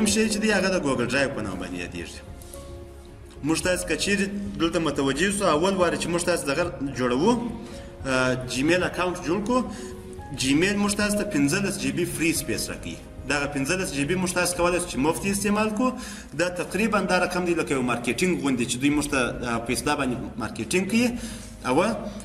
دویم شی چې دی هغه د ګوګل ډرایو په نوم باندې یادېږي. موږ تاسو که چیرې دلته متوجه سو اول وارې چې موږ تاسو دغه جوړوو جیمیل اکاونټ جوړ کړو. جیمیل موږ تاسو ته 15 جی بي فری سپیس راکوي. دغه 15 جی بي موږ تاسو کولی شو چې مفت استعمال کړو. دا تقریبا دا رقم دی لکه یو مارکیټینګ غوندې چې دوی موږ ته په اصطلاح باندې مارکیټینګ کوي. او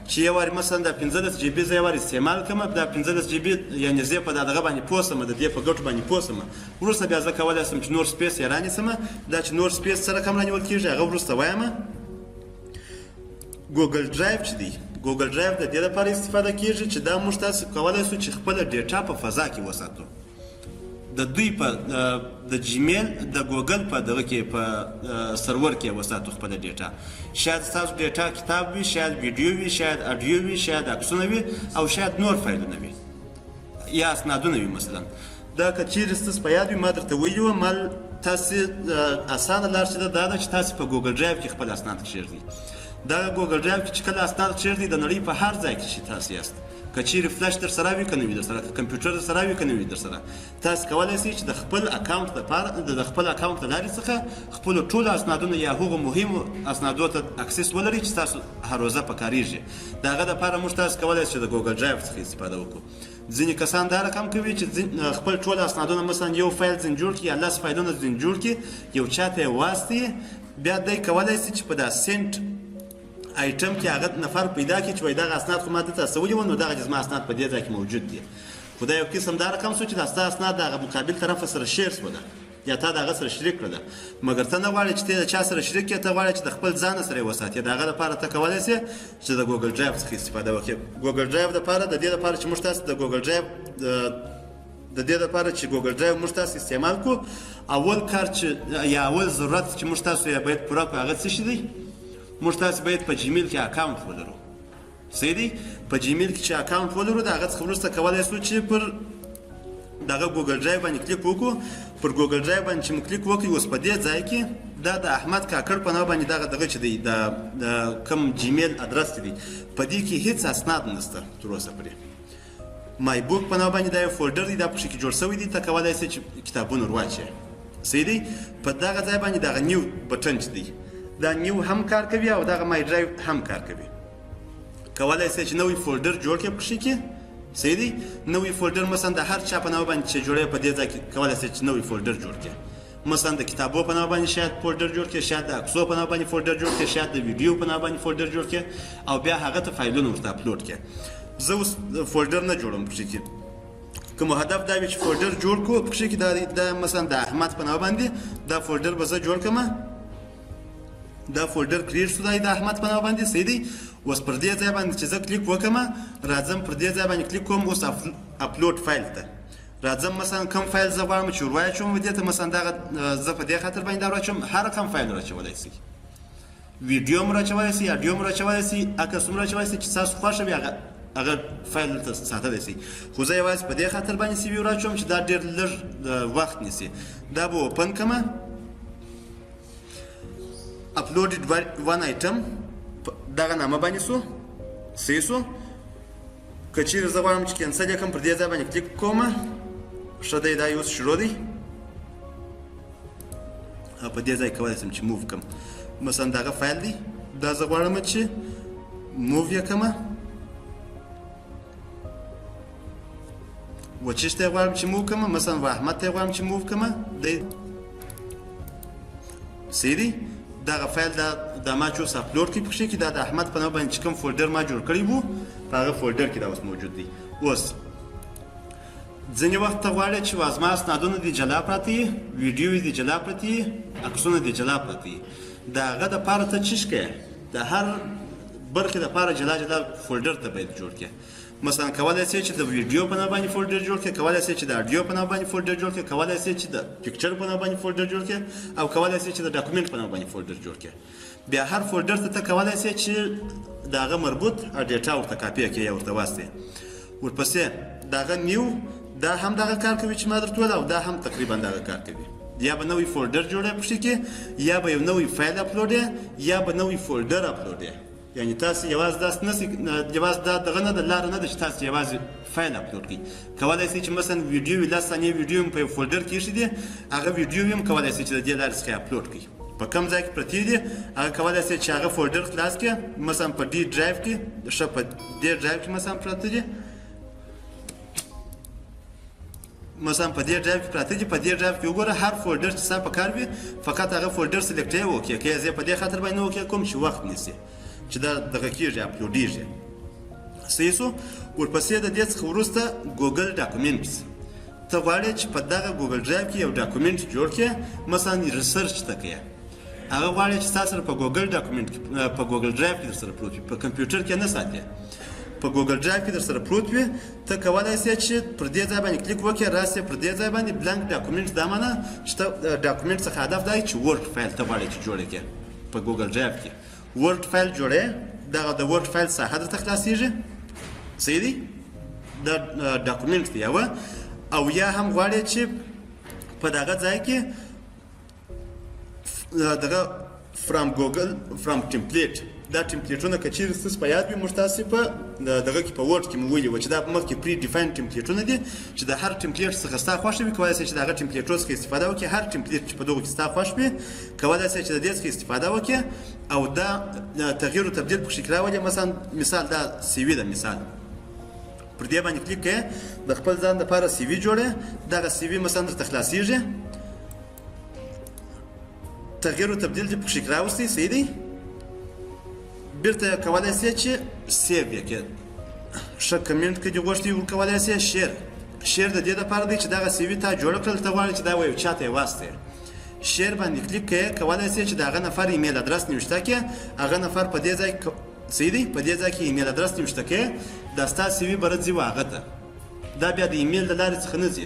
چې یو وارې مثلا دا 15 جی بي زه یو وارې استعمال کړم، دا 15 جی بي یعنې زه په دغه باندې پوه شم، د دې په ګټو باندې پوه شم، وروسته بیا زه کولی شم چې نور سپیس یې رانیسم. دا چې نور سپیس څه رقم رانیول کېږي هغه وروسته وایم. ګوګل ډرایو چې دی، ګوګل ډرایو د دې لپاره استفاده کېږي چې دا موږ تاسو کولی شو چې خپله ډیټا په فضا کې وساتو. د دوی په د جیمیل د ګوګل په دغه کې په سرور کې وساتو خپله ډیټا. شاید ستاسو ډیټا کتاب وي، شاید ویډیو وي، شاید اډیو وي، شاید عکسونه وي، او شاید نور فایلونه وي یا اسنادونه وي. مثلا دا که چیرې ستاسو په یاد وي ما درته ویلي وه، مال تاسې اسانه لار چې دا ده چې تاسې په ګوګل ډرایو کې خپل اسناد کښېږدئ. دا ګوګل ډرایو کې چې کله اسناد کښېږدئ د نړۍ په هر ځای کې چې تاسو یاست، که چیرې فلش در سره وي که نه وي در سره، که کمپیوټر در سره وي که نه وي در سره، تاسو کولی شئ چې د خپل اکاونټ دپاره د خپل اکاونټ له لارې څخه خپلو ټولو اسنادونو یا هغو مهمو اسنادو ته اکسس ولرئ چې تاسو هر روزه په کارېږي. د هغه دپاره موږ تاسو کولی شئ چې د ګوګل ډرایو څخه استفاده وکړو. ځینې کسان دا رقم کوي چې خپل ټول اسنادونه مثلا یو فایل ځین جوړ کړي یا 10 فایلونه ځین جوړ کړي، یو چا ته یې واستوي، بیا دی کولی شي چې په دا سینټ آیټم کې هغه نفر پیدا کړي چې وایي دغه اسناد خو ما دلته استولي وو، نو دغه زما اسناد په دې ځای کې موجود دي. خو دا یو قسم دا رقم شو چې دا ستا اسناد د هغه مقابل طرف سره شیر شوله یا تا د هغه سره شریک کړله، مګر ته نه غواړې چې ته د چا سره شریک کړې، ته غواړې چې د خپل ځان سره یې وساتې. د هغه لپاره ته کولی شې چې د ګوګل ډرایو څخه استفاده وکړې. ګوګل ډرایو دپاره د دې لپاره چې موږ تاسو د ګوګل ډرایو د دې لپاره چې ګوګل ډرایو موږ تاسو استعمال کړو، اول کار چې یا اول ضرورت چې موږ تاسو یې باید پوره کړو هغه څه شی دی؟ موږ تاسو باید په جیمیل کې اکاونټ ولرو. صحیح دی؟ په جیمیل کې چې اکاونټ ولرو د هغه څخه وروسته کولی شو چې پر دغه ګوګل ډرایو باندې کلیک وکړو. پر ګوګل ډرایو باندې چې مو کلیک وکړو، اوس په دې ځای کې دا د احمد کاکړ په نوم باندې دغه چې دی د کوم جیمیل ادرس دی، په دې کې هیڅ اسناد نشته تر اوسه پورې. مای بوک په نوم باندې دا یو فولډر دی، دا پکښې کې جوړ شوی دی، ته کولی شې چې کتابونه ور واچوې. صحیح دی؟ په دغه ځای باندې دغه نیو بټن چې دی، دا نیو هم کار کوي او دغه مای ډرایو هم کار کوي. کولی شئ چې نوی فولډر جوړ کړئ پکښې کې. صحیح دی؟ نوی فولډر مثلا د هر چا په نوم باندې چې جوړوي په دې ځای کې کولی شئ چې نوی فولډر جوړ کړئ. مثلا د کتابو په نوم باندې شاید فولډر جوړ کړئ، شاید د عکسو په نوم باندې فولډر جوړ کړئ، شاید د ویډیو په نوم باندې فولډر جوړ کړئ، او بیا هغه ته فایلونه ورته اپلوډ کړئ. زه اوس فولډر نه جوړوم پکښې کې. که مو هدف دا وي چې فولډر جوړ کړو پکښې کې دا مثلا د احمد په نوم باندې دا فولډر به زه جوړ کړم. دا فولډر کریټ شو دی د احمد په نوم باندې. صحیح دی؟ اوس پر دې ځای باندې چې زه کلیک وکړم، راځم پر دې ځای باندې کلیک کوم، اوس اپلوډ فایل ته راځم. مثلا کوم فایل زه غواړم چې ور واچوم دې ته، مثلا دغه زه په دې خاطر باندې دا ور واچوم، هر کوم فایل ور اچولی شئ، ویډیو هم ور اچولی شئ، اډیو هم ور اچولی شئ، عکس هم ور اچولی شئ، چې ستاسو خوښه وي هغه فایل دلته ساتلی شئ. خو زه یوازې په دې خاطر باندې سي وي ور اچوم چې دا ډېر لږ وخت نیسي. دا به اوپن کړم. uploaded one item دغه نامه باندې سو صحیح سو. که چیرې زه غواړم چې کینسل یې کړم، پر دې ځای باندې کلیک کوم. ښه دی، دا اوس شروع دی. په دې ځای کولی شم چې موو کړم. مثلا دغه فایل دی، دا زه غواړم چې موو یې کړم. وچیش ته یې غواړم چې موو کړم، مثلا و احمد ته یې غواړم چې موو کړم. دی صحیح دی؟ دغه فایل دا ما چې اوس اپلوډ کړي پکښې کې، دا د احمد په نوم باندې چې کوم فولډر ما جوړ کړی وو په هغه فولډر کې دا اوس موجود دی. اوس ځینې وخت ته غواړې چې زما اسنادونه دې جلا پراته وي، ویډیو دې جلا پراته وي، عکسونه دې جلا پراته وي. د هغه دپاره ته څه کوې؟ د هر برخې دپاره جلا جلا فولډر ته باید جوړ کړې. مثلا کولی شئ چې د ویډیو په نوم باندې فولډر جوړ کړئ، کولی شئ چې د اډیو په نوم باندې فولډر جوړ کړئ، کولی شئ چې د پکچر په نوم باندې فولډر جوړ کړئ، او کولی شئ چې د ډاکومنټ په نوم باندې فولډر جوړ کړئ. بیا هر فولډر ته کولی شئ چې د هغه مربوط ډیټا ورته کاپي کړئ یا ورته واستئ. ورپسې دغه نیو دا هم دغه کار کوي چې ما درته ویل، او دا هم تقریبا دغه کار کوي. یا به نوی فولډر جوړوې پکښې کې، یا به یو نوی فایل اپلوډ یا به نوی فولډر اپلوډ. یعنی تاسو یوازې داس نسی یوازې دا دغه نه د لاره نه ده چې تاسو یوازې فایل اپلوډ کړئ کولی شئ چې مثلا ویډیو وي 10 ثانیې ویډیو هم په یو فولډر کې ایښي دي هغه ویډیو هم کولی شئ چې د دې لارې څخه اپلوډ کړئ په کوم ځای کې پرتې دي هغه کولی شئ چې هغه فولډر خلاص کړئ مثلا په ډي ډرایو کې ښه په دې ډرایو کې مثلا پراته دي مثلا په دې ډرایو کې پراته دي په دې ډرایو کې وګوره هر فولډر چې ستا په کار وي فقط هغه فولډر سلیکټ یې وکړئ که یې زه په دې خاطر باندې وکړم کوم چې وخت نیسي چې دا دغه کېږي اپلوډېږي صحیح شو ورپسې د دې څخه وروسته ګوګل ډاکومنټس ته غواړې چې په دغه ګوګل ډرایو کې یو ډاکومنټ جوړ کړې مثلا ریسرچ ته کوې هغه غواړې چې ستا سره په ګوګل ډاکومنټ کې په ګوګل ډرایو کې در سره پروت وي په کمپیوټر کې نه ساتې په ګوګل ډرایو کې در سره پروت وي ته کولی شې چې پر دې ځای باندې کلیک وکړې راسې پر دې ځای باندې بلانک ډاکومنټ دا معنی چې ته ډاکومنټ څخه هدف دا چې ورډ فایل ته غواړې چې جوړ کړې په ګوګل ډرایو کې ورډ فایل جوړې دغه د ورډ فایل ساحه درته خلاصېږي صحیح دی دا ډاکومنټ دی یوه او یا هم غواړې چې په دغه ځای کې دغه فرام ګوګل فرام ټمپلیټ دا ټمپلیټونه که چیرې ستاسو په یاد وي موږ تاسې په دغه کې په ورډ کې مو ویلي وو چې دا مخکې پري ډیفاین ټمپلیټونه دي چې د هر ټمپلیټ څخه ستا خوښه وي کولی شئ چې د هغه ټمپلیټو څخه استفاده وکړې هر ټمپلیټ چې په دغو کې ستا خوښ وي کولی شئ چې د دې څخه استفاده وکړې او دا تغییر و تبدیل پکښې راولې مثلا مثال دا سی وي ده مثال پر دې باندې کلیک کوې د خپل ځان دپاره سی وي جوړې دغه سی وي مثلا درته خلاصېږي تغییر و تبدیل دې پکښې راوستئ صحیح دی بیرته کولی شئ چې سیو یې کړې ښه کمنټ که دې غوښتي ورکولی شئ شیر د دې دپاره دی چې دغه سی وي تا جوړه کړل ته غواړې چې دا یو چا ته یې واستې شیر باندې کلیک کوې کولی شئ چې د هغه نفر ایمیل ادرس نوشته کړې هغه نفر په دې ځای صحیح دی په دې ځای کې ایمیل ادرس نوشته کړې دا ستا سی وي به رځي و هغه ته دا بیا د ایمیل د لارې څخه نه ځي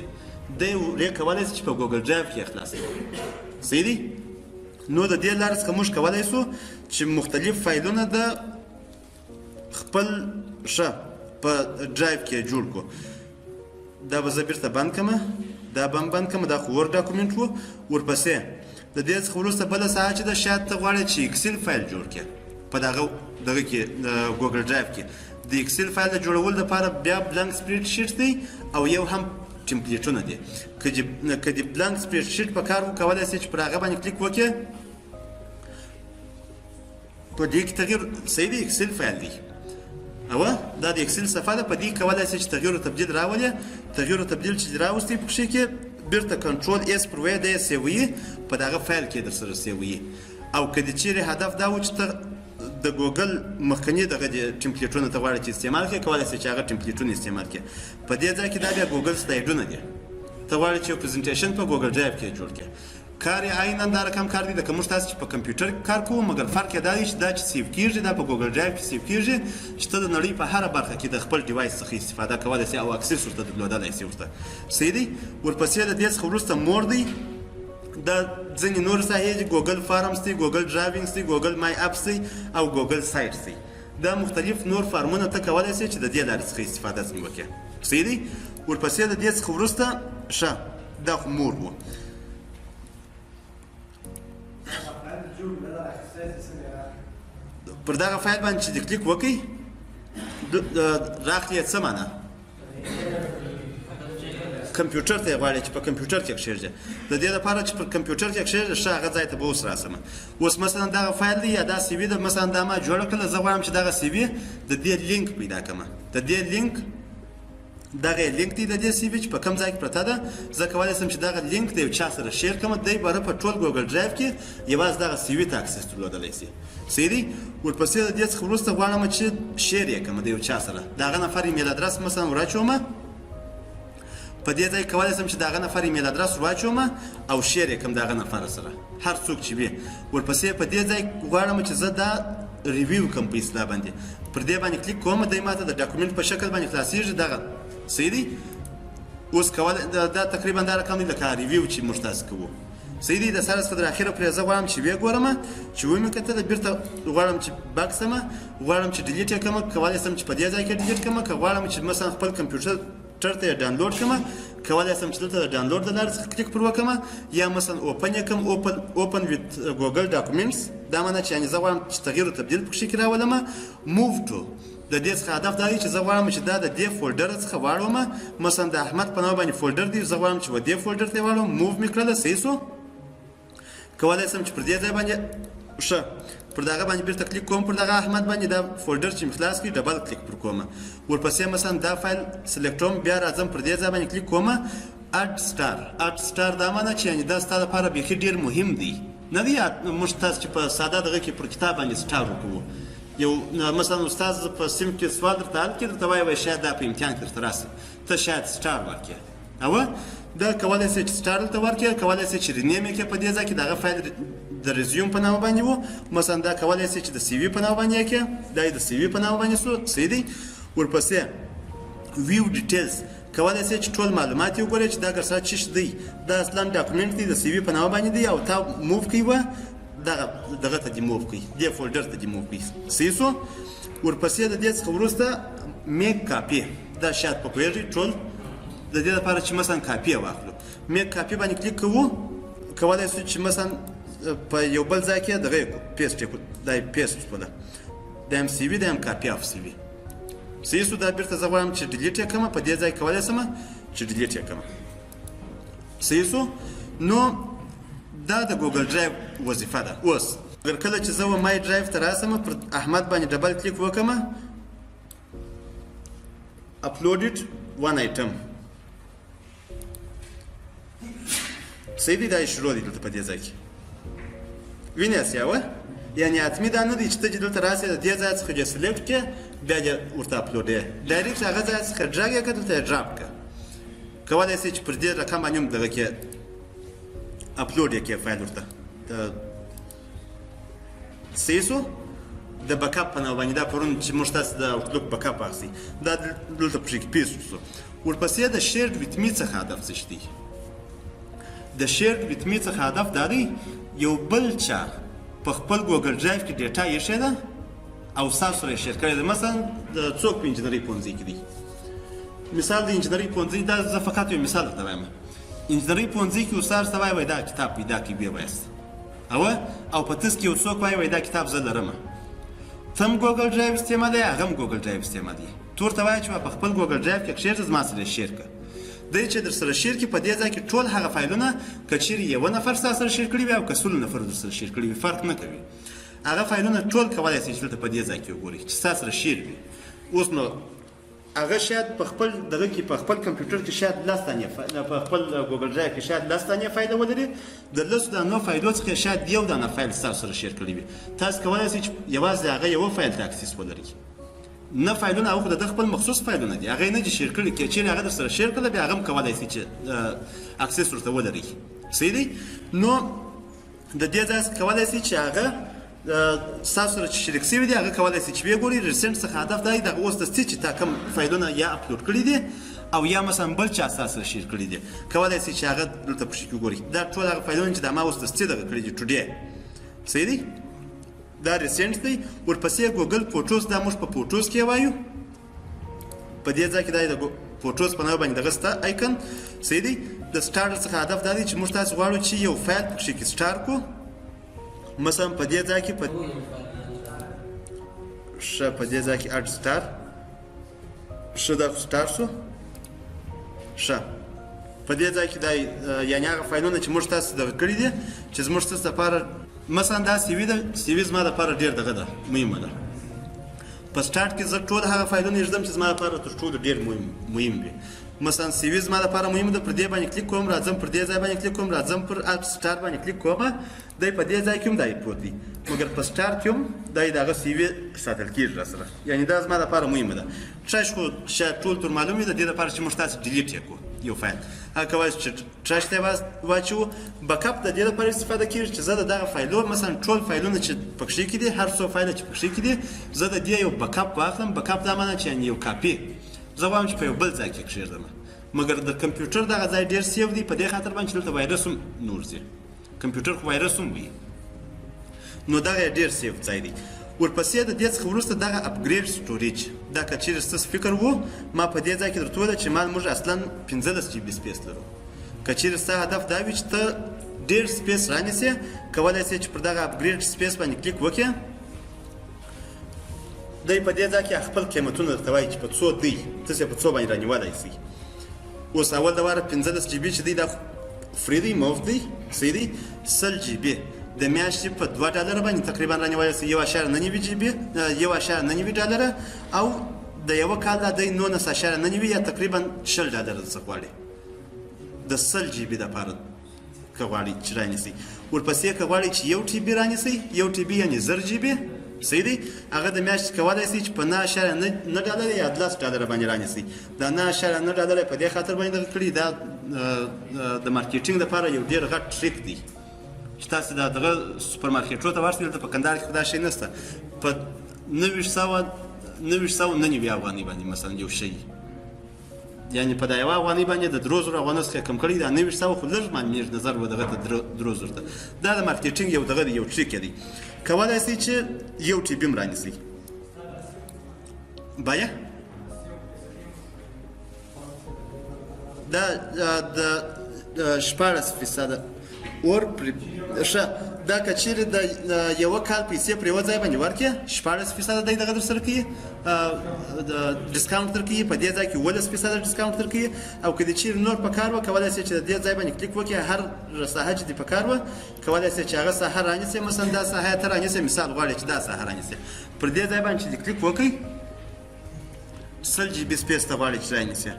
دی ورې کولی شي چې په ګوګل ډرایو کې یې خلاصوي صحیح دی نو د دې لارې څخه موږ کولی شو چې مختلف فایلونه د خپل ښه په ډرایو کې جوړ کړو دا به زه بیرته بند کړم دا به هم بند کړم دا خو ورډ ډاکومنټ و ورپسې د دې څخه وروسته بله ساحه چې ده شاید ته غواړې چې اکسل فایل جوړ کړې په دغه کې ګوګل ډرایو کې د اکسل فایل د جوړولو لپاره بیا بلانک سپریډ شیټ دی او یو هم ټمپلیټونه دي که د بلانک سپریډ شیټ په کار کولی شئ چې پر هغه باندې کلیک وکړې په دې کې تغییر صحیح دی اکسل فایل دی او دا د اکسل صفحه ده په دې کولی شئ چې تغییر و تبدیل راولې تغییر و تبدیل چې راوستئ پکښې کې بیرته کنټرول ایس پر وی دی سیویي په دغه فایل کې در سره سیویي او که د چیرې هدف دا و چې ته د ګوګل مخکني دغه ټمپلیټونه ته غواړې چې استعمال کړې کولی شئ چې هغه ټمپلیټونه استعمال کړې په دې ځای کې دا بیا ګوګل سلایډونه دي ته غواړې چې یو پریزنټیشن په ګوګل ډرایو کې جوړ کړې کار یې عینا دا رقم کار دی لکه موږ تاسو چې په کمپیوټر کار کوو مګر فرق یې دا دی چې دا چې سیو کېږي دا په ګوګل ډرایو کې سیو کېږي چې ته د نړۍ په هره برخه کې د خپل ډیوایس څخه استفاده کولی شې او اکسس ورته درلودلی شې ورته صحیح دی ورپسې د دې څخه وروسته مور دی دا ځینې نور ساحې دي ګوګل فارمز دی ګوګل ډرایوینګز دی ګوګل مای اپس دی او ګوګل سایټس دی دا مختلف نور فارمونه ته کولی شې چې د دې لارې څخه استفاده ځینې وکړې صحیح دی ورپسې د دې څخه وروسته ښه دا خو مور و پر دغه فایل باندې چې د کلیک وکړئ راخلي یې څه معنی کمپیوټر ته یې غواړئ چې په کمپیوټر کې کښېږدي د دې لپاره چې په کمپیوټر کې کښېږدي ښه هغه ځای ته به اوس راسم اوس مثلا دغه فایل دی یا دا سی وي ده مثلا دا ما جوړه کړله زه غواړم چې دغه سی وي د دې لینک پیدا کړم د دې لینک دغه لینک دی د دې سی وي چې په کوم ځای کې پرته ده زه کولی شم چې دغه لینک د یو چا سره شیر کړم دی به په ټول ګوګل ډرایو کې یوازې دغه سی وي ته اکسس درلودلی شي صحیح دی ورپسې د دې څخه وروسته غواړم چې شیر یې کړم د یو چا سره د هغه نفر ایمیل ادرس مثلا وراچوم په دې ځای کولی شم چې د هغه نفر ایمیل ادرس واچوم او شیر یې کړم د هغه نفر سره هر څوک چې وي ورپسې په دې ځای غواړم چې زه دا ریویو کړم په اصطلاح باندې پر دې باندې کلیک کوم دی ماته د ډاکومنټ په شکل باندې خلاصېږي دغه صحیح دی اوس کولی دا تقریبا دا رقم دی لکه ریویو چې موږ تاسو کوو صحیح دی د سره څخه تر اخره پرې زه غواړم چې ویې ګورم چې ومې کتله بیرته غواړم چې باک سم غواړم چې ډیلیټ یې کړم کولی شم چې په دې ځای کې ډیلیټ کړم که غواړم چې مثلا خپل کمپیوټر ته یې ډاونلوډ کړم کولی شم چې دلته د ډاونلوډ د لارې څخه کلیک پر وکړم یا مثلا اوپن یې کړم اوپن ویت ګوګل ډاکومنټس دا معنی چې یعنې زه غواړم چې تغییر و تبدیل پکښې کې راولم. موو ټو د دې څخه هدف دا دی چې زه غواړم چې دا د دې فولډر څخه واړوم. مثلا د احمد په نامه باندې فولډر دی، زه غواړم چې و دې فولډر ته یې واړوم. موو مې کړله، صحیح شو. کولی شم چې پر دې ځای باندې ښه پر دغه باندې بیرته کلیک کوم، پر دغه احمد باندې دا فولډر چې مې خلاص کړي ډبل کلیک پر کوم. ورپسې مثلا دا فایل سلیکټوم، بیا راځم پر دې ځای باندې کلیک کوم. اډ سټار دا معنی چې یعنې دا ستا لپاره بیخي ډېر مهم دی. نه دی موږ تاسو چې په ساده دغه کې پر کتاب باندې سټار وکړو. یو مثلا استاد په سیم کې سوال درته حل کړي، درته وایي شاید دا په امتحان کې درته راسي، ته شاید سټار ورکړې. او دا کولی شې چې سټار دلته ورکړې، کولی شې چې رینیم یې کړې په دې ځای کې. دغه فایل د ریزیوم په نامه باندې و، مثلا دا کولی شې چې د سی وي په نامه باندې یې کړې، دا یې د سی وي په نامه باندې شو، صحیح دی. ورپسې ویو ډیټیلز کولی شې چې ټول معلومات یې وګورې چې دا ګرسات څه دی. دا اصلا ډاکومنټ دی، د سی وي په نامه باندې دی، او تا موو کوي و دغه ته دې موو کوي، دې فولډر ته دې موو کوي، صحیح شو. ورپسې د دې څخه وروسته میک کاپي، دا شاید په پوهېږئ ټول د دې لپاره چې مثلا کاپي یې واخلو. میک کاپي باندې کلیک کوو، کولی شو چې مثلا په یو بل ځای کې دغه یې کړو، پیسټ یې کړو، دا یې پیسټ شوله، دا یم سی وي، دا یم کاپي اف سی وي، صحیح شو. دا بیرته زه غواړم چې ډیلیټ یې کړم، په دې ځای کولی شم چې ډیلیټ یې کړم، صحیح شو. نو دا د ګوګل ډرایو وظیفه ده. اوس اگر کله چې زه مای ډرایو ته راسم، پر احمد باندې ډبل کلیک وکړم، اپلوډډ ون آیټم، صحیح دی. دا یې شروع دی دلته په دې ځای کې، وینې اسیاوه، یعنې حتمي دا نه دی چې ته چې دلته راسې د دې ځای څخه دې سلیکټ کړې، بیا دې ورته اپلوډ یې ډایرکټ هغه ځای څخه ډراګ یې کړه، دلته یې ډراپ کړه. کولی شې چې پر دې رقم باندې هم دغه کې اپلوډ یې کړې فایل ورته، صحیح شو. د بکاپ په نامه باندې دا پرون چې موږ تاسو د اوټلوک بکاپ اخلئ، دا دلته پکښې کې پیسټ شو. ورپسې د شیرډ ویت می څخه هدف څه دی؟ د شیرډ ویت می څخه هدف دا دی یو بل چا په خپل ګوګل ډرایو کې ډیټا ایښې ده او ستاسو سره یې شیر کړې ده. مثلا څوک په انجینري پوهنځي کې دی، مثال د انجینري پوهنځي، دا زه فقط یو مثال درته وایم. انجینري پوهنځي کې استاد ورته وایي دا کتاب پیدا کړئ، ویې وایاست، او په تاسو کې یو څوک وایي دا کتاب زه لرم. ته هم ګوګل ډرایو استعمالوي، هغه هم ګوګل ډرایو استعمالوي. ته ورته وایي چې په خپل ګوګل ډرایو کې کښېږده، زما سره یې شیر کړه. دی چې در سره شیر کړي، په دې ځای کې ټول هغه فایلونه که چیرې یوه نفر ستا سره شیر کړي وي او که سلو نفر در سره شیر کړي وي، فرق نه کوي. هغه فایلونه ټول کولی شي چې دلته په دې ځای کې وګورئ چې ستا سره شیر وي. اوس نو هغه شاید په خپل دغه کې په خپل کمپیوټر کې شاید 10 دانې په خپل ګوګل ډرایو کې شاید 10 دانې فایل ولري، د 10 دانو فایلو څخه شاید یو دانه فایل ستاسو سره شیر کړی وي. تاسو کولی شئ چې یوازې هغه یوه فایل ته اکسس ولرئ، نه فایلونه هغه خو د خپل مخصوص فایلونه دي، هغه یې نه دي شیر کړي. که چیرې هغه در سره شیر کړله، بیا هغه هم کولی شي چې اکسس ورته ولرئ، صحیح دی. نو د دې ځای څخه کولی شئ چې هغه ستاسو سره چې شریک شوي دي هغه کولی شي چې ویې ګورئ. ریسنټ څخه هدف دا دی دغه اوس دستي چې تا کوم فایلونه یا اپلوډ کړي دي او یا مثلا بل چا ستاسو سره شیر کړي دي، کولی شي چې هغه دلته پکښې کې وګورئ. دا ټول هغه فایلونه چې دا ما اوس دستي دغه کړي دي ټوډے، صحیح دی. دا ریسنټ دی. ورپسې ګوګل فوټوز، دا موږ په فوټوز کې وایو، په دې ځای کې دا د فوټوز په نامه باندې دغه ستا آیکن، صحیح دی. د سټار څخه هدف دا دی چې موږ تاسو غواړو چې یو فایل پکښې کې سټار کړو. مثلا په دې ځای کې په دې ځای کې اډ سټار، دا سټار شو، په دې ځای کې دا یعنې هغه فایلونه چې موږ تاسو دغه کړي دي چې زموږ ستاسو لپاره، مثلا دا سی وي ده، سی وي زما لپاره ډېر دغه ده، مهمه ده. په سټارټ کې زه ټول هغه فایلونه ایږدم چې زما لپاره تر ټولو ډېر مهم وي. مثلا سی وي زما لپاره مهم ده، پر دې باندې کلیک کوم، راځم پر دې ځای باندې کلیک کوم، راځم پر اډ سټار باندې کلیک کوم، دی په دې ځای کې هم دا پروت دی، مګر په سټار کې هم دا د هغه سی وي ساتل کېږي راسره، یعنې دا زما لپاره مهمه ده. ټرش خو شاید ټول تر معلوم وي، د دې لپاره چې موږ تاسو ډیلیټ یې کړو یو فایل، هغه کولی شي چې ټرش ته یې واچوو. بکاپ د دې لپاره استفاده کېږي چې زه د دغه فایلو مثلا ټول فایلونه چې پکښې کې دي، هر څو فایله چې پکښې کې دي، زه د دې یو بکاپ واخلم. بکاپ دا معنی چې یعنې یو کاپي زه غواړم چې په یو بل ځای کې کښېږدم، مګر د کمپیوټر دغه ځای ډېر سیف دی په دې خاطر باندې چې دلته وایرس هم نه ورځي، کمپیوټر خو وایرس هم وي، نو دغه یې ډېر سیف ځای دی. ورپسې د دې څخه وروسته دغه اپګریډ سټوریج، دا که چیرې ستاسو فکر و، ما په دې ځای کې درته وویله چې موږ اصلا 15 جی بي سپیس لرو. که چیرې ستا هدف دا وي چې ته ډېر سپیس رانیسي کولی شئ چې پر دغه اپګریډ سپیس باندې کلیک وکړئ. دی په دې ځای کې خپل قیمتونه درته وایي چې په څو دی تاسې په څو باندې رانیولی شئ. اوس اول د واره 15 جی بي چې دی دا فری دی مفت دی صحیح دی 100 جی بي د میاشتې په $2 باندې تقریبا رانیولی شئ 1.9 جی بي 1.9 ډالره او د یوه کال دا دی 19.9 یا تقریبا $20 څخه غواړي د 100 جی بي دپاره که غواړئ چې رانیسئ. ورپسې که غواړئ چې 1 ټي بي رانیسئ 1 ټي بي یعنې 1000 جی بي صحیح دی هغه د میاشتې کولی شئ چې په $9.9 یا $10 باندې رانیسئ. دا $9.9 په دې خاطر باندې دغه کړي دا د مارکیټینګ دپاره یو ډېر غټ ټریک دی چې تاسې دغه سوپر مارکیټونو ته ورشئ دلته په کندهار کې خو دا شی نشته په 999 افغانۍ باندې مثلا یو شی یعنې په دا یوه افغانۍ باندې د 3000 افغانیو څخه کم کړی دا 900 خو لږ معلومېږي نظر به دغه ته 3000 ته دا د مارکیټینګ یو دغه یو ټریک دی. کولی شئ چې 1 ټي بي هم رانیسئ. بایه دا د 14% اور ښه دا که چیرې د یوه کال پیسې پر یوه ځای باندې ورکړې 14% دی دغه در سره کوي ډسکاونټ در کوي په دې ځای کې 11% ډسکاونټ در کوي او که دې چیرې نور په کار وه کولی شئ چې د دې ځای باندې کلیک وکړئ هر ساحه چې دې په کار وه کولی شئ چې هغه ساحه رانیسئ مثلا دا ساحه ته رانیسئ مثال غواړئ چې دا ساحه رانیسئ پر دې ځای باندې چې دې کلیک وکړئ 100 جی بي سپیس ته غواړئ چې رانیسئ.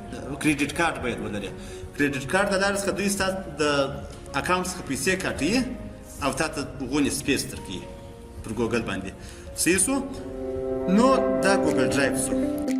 کریډیټ کارت باید ولرئ. کریډیټ کارت د لارې څخه دوی ستاسو د اکاونټ څخه پیسې کاټي او تا ته غونې سپیس درکوي پر ګوګل باندې صحیح سو نو دا ګوګل ډرایو سو.